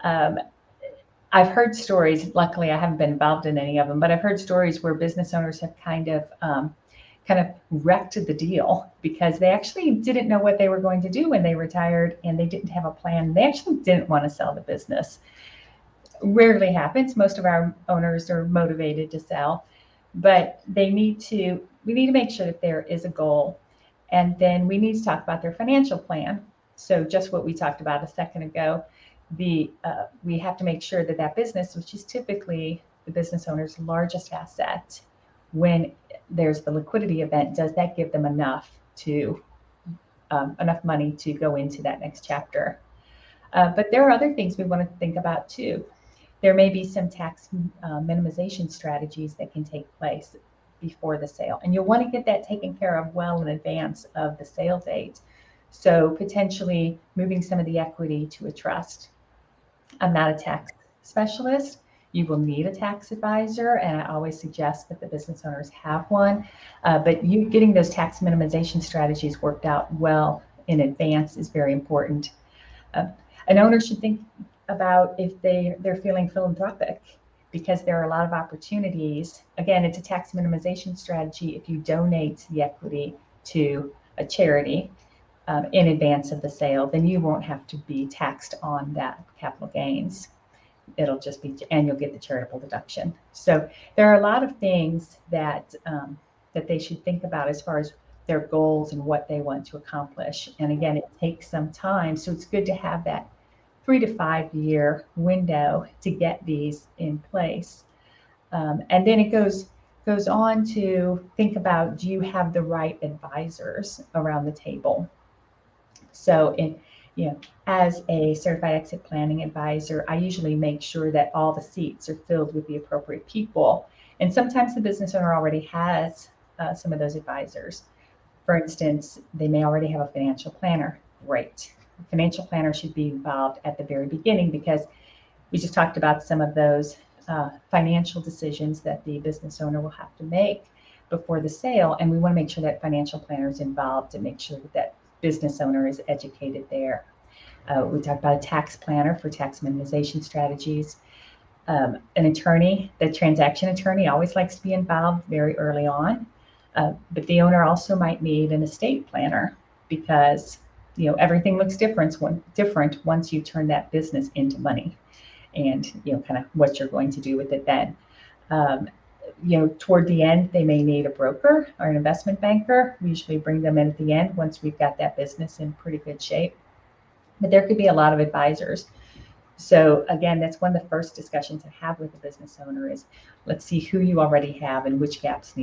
I've heard stories, luckily I haven't been involved in any of them, but I've heard stories where business owners have kind of wrecked the deal because they actually didn't know what they were going to do when they retired, and they didn't have a plan. They actually didn't want to sell the business. Rarely happens. Most of our owners are motivated to sell, but we need to make sure that there is a goal. And then we need to talk about their financial plan. So just what we talked about a second ago, we have to make sure that that business, which is typically the business owner's largest asset, when there's the liquidity event, does that give them enough money to go into that next chapter? But there are other things we want to think about too. There may be some tax minimization strategies that can take place before the sale, and you'll want to get that taken care of well in advance of the sale date. So potentially moving some of the equity to a trust. I'm not a tax specialist. You will need a tax advisor, and I always suggest that the business owners have one. But you getting those tax minimization strategies worked out well in advance is very important. An owner should think about if they're feeling philanthropic, because there are a lot of opportunities. Again, it's a tax minimization strategy if you donate the equity to a charity in advance of the sale, then you won't have to be taxed on that capital gains. It'll just be, and you'll get the charitable deduction. So there are a lot of things that they should think about as far as their goals and what they want to accomplish. And again, it takes some time, so it's good to have that 3 to 5 year window to get these in place. And then it goes on to think about, do you have the right advisors around the table? So as a certified exit planning advisor, I usually make sure that all the seats are filled with the appropriate people. And sometimes the business owner already has some of those advisors. For instance, they may already have a financial planner. Great. The financial planner should be involved at the very beginning, because we just talked about some of those financial decisions that the business owner will have to make before the sale. And we want to make sure that financial planner is involved and make sure that business owner is educated there. We talked about a tax planner for tax minimization strategies. An attorney, the transaction attorney, always likes to be involved very early on. But the owner also might need an estate planner, because everything looks different once you turn that business into money, and kind of what you're going to do with it then. Toward the end, they may need a broker or an investment banker. We usually bring them in at the end once we've got that business in pretty good shape. But there could be a lot of advisors. So again, that's one of the first discussions I have with the business owner is, let's see who you already have and which gaps need